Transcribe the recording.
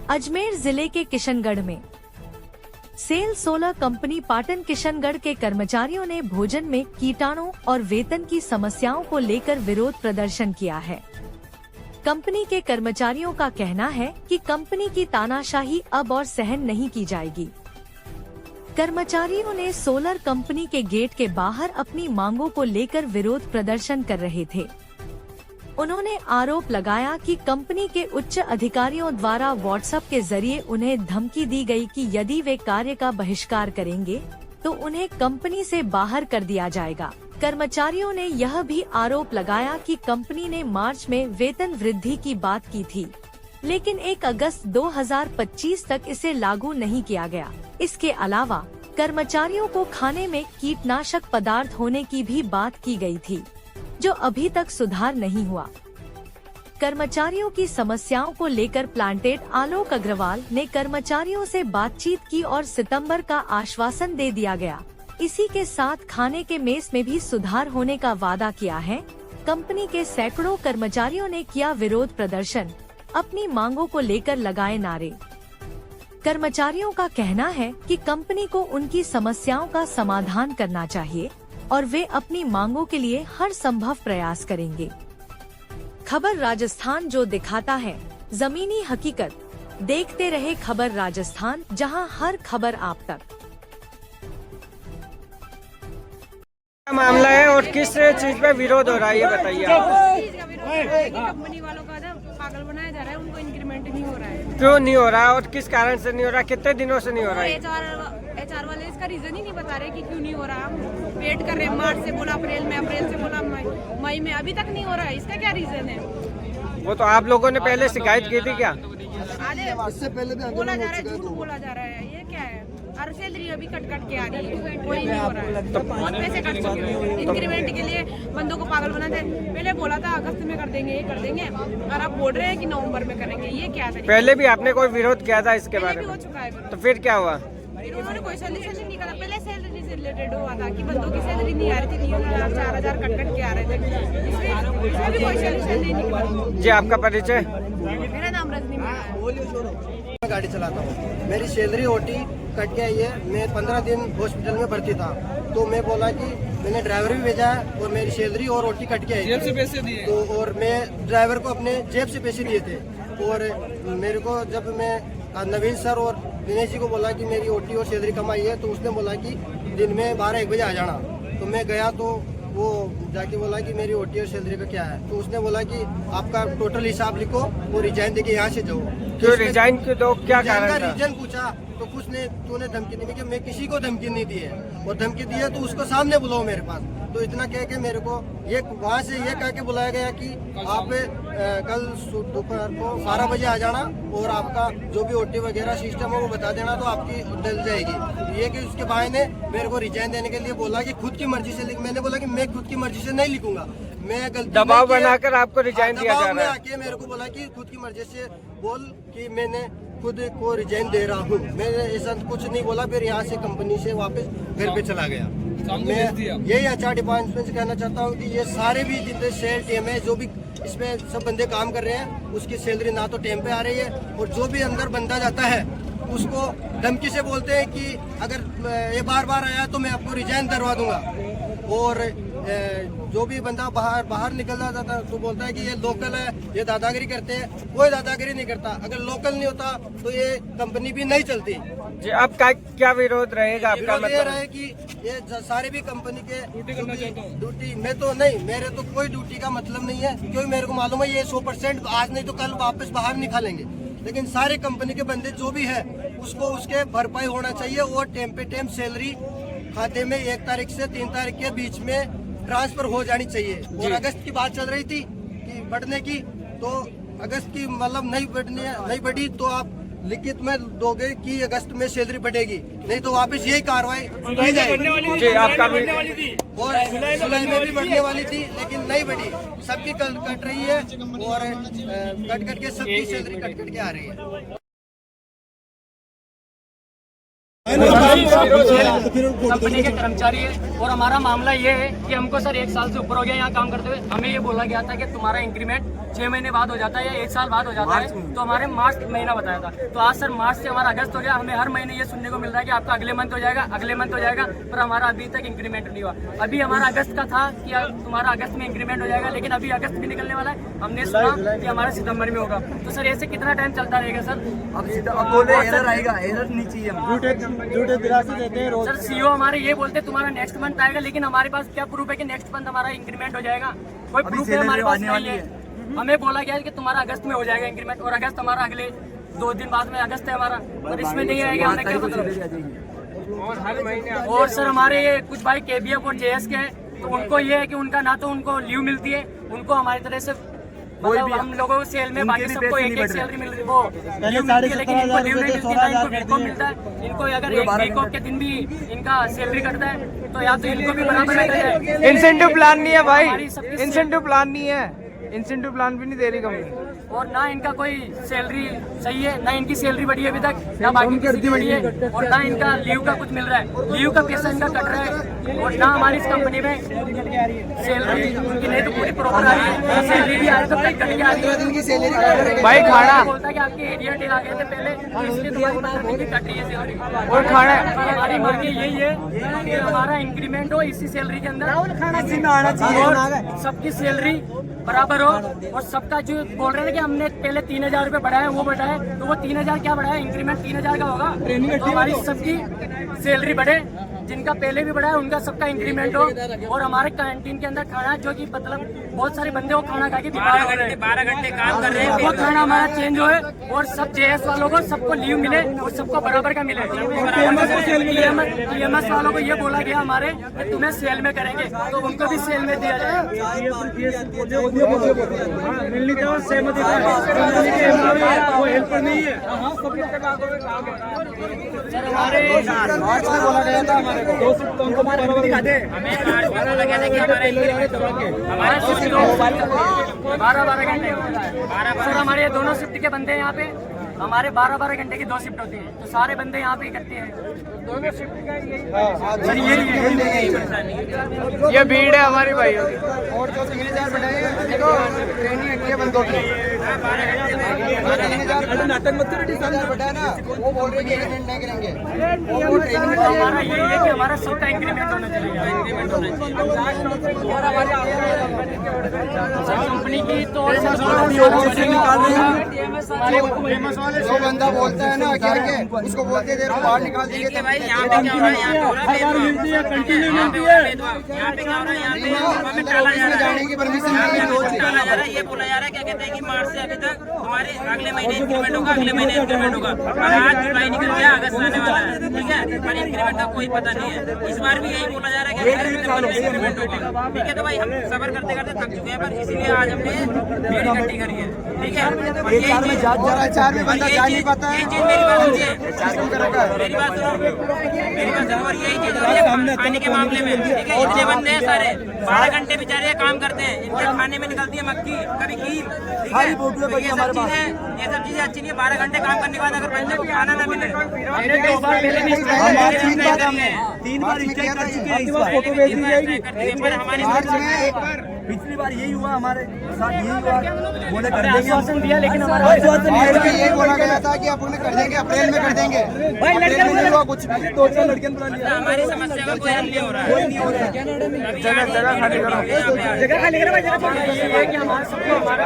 अजमेर जिले के किशनगढ़ में cell solar company Patan Kishangarh के कर्मचारियों ने भोजन में कीटाणु और वेतन की समस्याओं को लेकर विरोध प्रदर्शन किया है। कंपनी के कर्मचारियों का कहना है कि कंपनी की तानाशाही अब और सहन नहीं की जाएगी। कर्मचारियों ने सोलर कंपनी के गेट के बाहर अपनी मांगों को लेकर विरोध प्रदर्शन कर रहे थे। उन्होंने आरोप लगाया कि कंपनी के उच्च अधिकारियों द्वारा व्हाट्सएप के जरिए उन्हें धमकी दी गई कि यदि वे कार्य का बहिष्कार करेंगे तो उन्हें कंपनी से बाहर कर दिया जाएगा। कर्मचारियों ने यह भी आरोप लगाया कि कंपनी ने मार्च में वेतन वृद्धि की बात की थी, लेकिन 1 अगस्त 2025 तक इसे लागू नहीं किया गया। इसके अलावा कर्मचारियों को खाने में कीटनाशक पदार्थ होने की भी बात की गई थी, जो अभी तक सुधार नहीं हुआ। कर्मचारियों की समस्याओं को लेकर प्लांटेड आलोक अग्रवाल ने कर्मचारियों से बातचीत की और सितंबर का आश्वासन दे दिया गया। इसी के साथ खाने के मेस में भी सुधार होने का वादा किया है। कंपनी के सैकड़ों कर्मचारियों ने किया विरोध प्रदर्शन, अपनी मांगों को लेकर लगाए नारे। कर्मचारियों का कहना है कि कंपनी को उनकी समस्याओं का समाधान करना चाहिए और वे अपनी मांगों के लिए हर संभव प्रयास करेंगे। खबर राजस्थान, जो दिखाता है जमीनी हकीकत। देखते रहे खबर राजस्थान, जहां हर खबर आप तक। क्या मामला है और किस चीज पे विरोध हो रहा है, ये बताइए आप। कंपनी वालों का ना पागल बनाया जा रहा है, उनको इंक्रीमेंट नहीं हो रहा है। क्यों नहीं हो रहा और किस कारण से नहीं हो रहा, कितने दिनों से नहीं हो रहा है? HR वाले इसका रीजन ही नहीं बता रहे कि क्यों नहीं हो रहा। हम वेट कर रहे हैं, मार्च से बोला अप्रैल में, अप्रैल से बोला मई में, अभी तक नहीं हो रहा है। इसका क्या रीजन है? वो तो आप लोगों ने पहले शिकायत की थी क्या? इससे पहले बोला जा रहा है, झूठ बोला जा रहा है। ये क्या है? हर सैलरी अभी कट के आ रही है, कोई नहीं हो रहा है। तो पैसे कट चुके हैं इंक्रीमेंट के लिए, बंदों को पागल बनाते। पहले बोला था अगस्त में कर देंगे, ये कर देंगे, और अब बोल रहे हैं कि नवंबर में करेंगे। ये क्या है? पहले भी आपने कोई विरोध किया था इसके बारे में? हो चुका है। तो फिर क्या हुआ? फिर उन्होंने कोई सोल्यूशन नहीं करा। पहले सैलरी से रिलेटेड हुआ था कि बंदों की सैलरी नहीं आ रही थी, 3,000 4,000 कट के आ रहे थे। इसमें भी कोई सोल्यूशन नहीं निकला। जी, आपका परिचय? मेरा नाम रजनी मीणा है। गाड़ी चलाता हूँ। मेरी सैलरी ओटी कट के आई है। मैं 15 दिन हॉस्पिटल में भर्ती था, तो मैं बोला कि मैंने ड्राइवर भी भेजा है और मेरी सैलरी और ओटी कट के आई। जेब से पैसे दिए? तो और मैं ड्राइवर को अपने जेब से पैसे दिए थे। और मेरे को जब मैं नवीन सर और दिनेश जी को बोला कि मेरी ओटी और सैलरी कम आई है, तो उसने बोला कि दिन में 12-1 बजे आ जाना। तो मैं गया तो वो जाके बोला कि मेरी ओटी और सैलरी का क्या है। तो उसने बोला कि आपका टोटल हिसाब लिखो और रिजाइन देके यहाँ से जाओ। क्यों रिजाइन क्यों दो, क्या कारण था? रीजन पूछा तो कुछ ने तूने धमकी नहीं दी। मैं किसी को धमकी नहीं दी है, और धमकी दी है तो उसको सामने बुलाओ मेरे पास। तो इतना कह के मेरे को ये वहाँ से ये कह के बुलाया गया कि आप कल दोपहर को 12 बजे आ जाना और आपका जो भी ओटी वगैरह सिस्टम है वो बता देना, तो आपकी डल जाएगी। ये कि उसके भाई ने मेरे को रिजाइन देने के लिए बोला कि खुद की मर्जी से लिख। मैंने बोला कि मैं खुद की मर्जी से नहीं लिखूंगा, मैं गलती दबाव बनाकर आपको रिजाइन दिया जा रहा है। आके मेरे को बोला कि खुद की मर्जी से बोल कि मैंने खुद को रिजाइन दे रहा हूँ। मैंने ऐसा कुछ नहीं बोला। फिर यहाँ से कंपनी से वापस घर पे चला गया। मैं यही HR डिपार्टमेंट से कहना चाहता हूँ कि ये सारे भी जितने सेल टीम है, जो भी इसमें सब बंदे काम कर रहे हैं, उसकी सैलरी ना तो टाइम पे आ रही है, और जो भी अंदर बंदा जाता है उसको धमकी से बोलते हैं कि अगर ये बार आया तो मैं आपको रिजाइन करवा दूंगा। और जो भी बंदा बाहर निकल जाता है तो बोलता है कि ये लोकल है, ये दादागिरी करते हैं। कोई दादागिरी नहीं करता। अगर लोकल नहीं होता तो ये कंपनी भी नहीं चलती। जी, अब क्या विरोध रहेगा आपका? मतलब ये रहे कि ये सारे भी कंपनी के ड्यूटी मैं तो नहीं, मेरे तो कोई ड्यूटी का मतलब नहीं है, क्योंकि मेरे को मालूम है ये 100% आज नहीं तो कल वापस बाहर निकालेंगे। लेकिन सारे कंपनी के बंदे जो भी है उसको उसके भरपाई होना चाहिए, और टाइम पे टाइम सैलरी खाते में 1 तारीख से 3 तारीख के बीच में ट्रांसफर हो जानी चाहिए। और अगस्त की बात चल रही थी कि बढ़ने की, तो अगस्त की मतलब नहीं बढ़ी तो आप लिखित में दोगे कि अगस्त में सैलरी बढ़ेगी, नहीं तो वापस यही कार्रवाई की जाएगी। और जुलाई में भी बढ़ने वाली थी लेकिन नहीं बढ़ी। सबकी कट रही है और कट के सबकी सैलरी कट के आ रही है। कंपनी के कर्मचारी है और हमारा मामला ये है कि हमको सर 1 साल से ऊपर हो गया यहाँ काम करते हुए। हमें ये बोला गया था कि तुम्हारा इंक्रीमेंट 6 महीने बाद हो जाता है या 1 साल बाद हो जाता है, तो हमारे मार्च महीना बताया था। तो आज सर मार्च से हमारा अगस्त हो गया। हमें हर महीने ये सुनने को मिल रहा है कि आपका अगले मंथ हो जाएगा, अगले मंथ हो जाएगा, पर हमारा अभी तक इंक्रीमेंट नहीं हुआ। अभी हमारा अगस्त का था कि तुम्हारा अगस्त में इंक्रीमेंट हो जाएगा, लेकिन अभी अगस्त भी निकलने वाला है। हमने सुना कि हमारा सितंबर में होगा। तो सर ऐसे कितना टाइम चलता रहेगा सर? अब बोले एरर आएगा, एरर नहीं चाहिए सर सीओ हमारे ये बोलते तुम्हारा नेक्स्ट मंथ आएगा, लेकिन हमारे पास क्या प्रूफ है कि नेक्स्ट मंथ हमारा इंक्रीमेंट हो जाएगा? कोई प्रूफ है हमारे पास नहीं है। हमें बोला गया है कि तुम्हारा अगस्त में हो जाएगा इंक्रीमेंट, और अगस्त हमारा अगले 2 दिन बाद में अगस्त है हमारा, और इसमें नहीं आएगा। हमें क्या मतलब? और सर हमारे ये कुछ भाई KBF और JS के हैं, तो उनको ये है कि उनका ना तो उनको लीव मिलती है, उनको हमारी तरह से मतलब हम लोगों को सेल में बाकी सबको एक सैलरी मिल रही है, वो लीव मिलती है, लेकिन इनको लीव नहीं मिलती है। इनको वीक ऑफ मिलता है। इनको अगर एक वीक ऑफ के दिन भी इनका सैलरी कटता है तो या तो इनको भी बराबर मिलता है। इंसेंटिव प्लान नहीं है भाई, इंसेंटिव प्लान नहीं है, इंसेंटिव प्लान भी नहीं दे रही कंपनी। और ना इनका कोई सैलरी सही है, ना इनकी सैलरी बढ़ी है अभी तक, ना बाकी किसी की बढ़ी है, और ना इनका लीव का कुछ मिल रहा है। लीव का पैसा इनका कट रहा है, और ना हमारी इस कंपनी में सैलरी इनकी नहीं तो पूरी प्रॉपर आ रही है, सैलरी भी आ रही है तो कहीं कट के आ रही है। भाई खाना बोलता है कि आपके एरिया डे आ गए थे पहले, तो इसलिए तुम्हारी मतलब की कट रही है सैलरी। और खाना हमारी मांग यही है कि हमारा इंक्रीमेंट हो इसी सैलरी के अंदर, इसी में आना चाहिए। और सबकी सैलरी बराबर हो, और सबका जो बोल रहे हैं कि हमने पहले 3000 रुपये बढ़ाया, वो बढ़ाया, तो वो 3000 क्या बढ़ाया? इंक्रीमेंट 3000 का होगा। तो हमारी सबकी सैलरी बढ़े, जिनका पहले भी बढ़ा है उनका सबका इंक्रीमेंट हो, और हमारे कैंटीन के अंदर खाना जो कि मतलब बहुत सारे बंदे वो खाना खा के 12 घंटे काम कर रहे हैं, वो खाना हमारा चेंज हो, और सब JS वालों को सबको लीव मिले और सबको बराबर का मिले। TMS वालों को ये बोला गया हमारे कि तुम्हें सेल में करेंगे, तो उनको भी सेल में दिया जाए। हमारा 12 घंटे सर, हमारे दोनों शिफ्ट के बंदे हैं यहाँ पे, हमारे 12 घंटे की 2 शिफ्ट होती है, तो सारे बंदे यहाँ पे इकट्ठे हैं। दोनों शिफ्ट का सर ये भीड़ है हमारी भाई। और जो 3000 बढ़ाएगा देखो ट्रेनिंग है बंदों की, 3000 नाटक मत करो, 3000 बढ़ाया ना, वो बोल रहे हैं कि नहीं करेंगे। वो ट्रेनिंग हमारा यही है कि हमारा सबका इंक्रीमेंट होना चाहिए, इंक्रीमेंट होना चाहिए। और हमारी कंपनी की तो जो बंदा बोलता है ना क्या के उसको बोलते देर बाहर निकाल देंगे। भाई यहाँ पे क्या हो रहा है? यहाँ पे क्या हो रहा है? यहाँ पे क्या हो रहा है? यहाँ पे हमें टाला जा रहा है, जाने की परमिशन टाला जा रहा है। ये बोला जा रहा है, क्या कहते हैं कि मार्च से अभी तक हमारे अगले महीने इंक्रीमेंट होगा, अगले महीने इंक्रीमेंट होगा। आज जुलाई निकल गया, अगस्त आने वाला है, ठीक है, पर इंक्रीमेंट का कोई पता नहीं है। इस बार भी यही बोला जा रहा है कि इंक्रीमेंट होगा, ठीक है। तो भाई हम सफर करते करते थक चुके हैं, पर इसीलिए आज हमने भीड़ इकट्ठी करी है, ठीक है। और यही चीज मेरी बात सुनिए, मेरी बात सुनो, और यही चीज हो रही है खाने के मामले में, ठीक है। इतने बंदे हैं सारे, 12 घंटे बेचारे काम करते हैं, इनके खाने में निकलती है मक्खी, कभी कील, ठीक है। तो ये सब चीजें अच्छी नहीं है। 12 घंटे काम करने के बाद अगर बंदे को खाना ना मिले, हमने 2 बार पहले भी 3 बार स्ट्राइक कर चुके हैं, इस बार फोटो भेज दी जाएगी। पर हमारी पिछली बार यही हुआ, हमारे साथ यही हुआ, बोले कर देंगे, आश्वासन दिया, लेकिन हमारा ये बोला गया था कि आप उन्हें कर देंगे, अप्रैल में कर देंगे। अप्रैल में नहीं हुआ कुछ भी। 2-4 लड़कियां बुला लिया, हमारी समस्या का कोई हल नहीं हो रहा है। जगह खाली करो, जगह खाली करो भाई, जगह। ये है कि हमारा सबको हमारा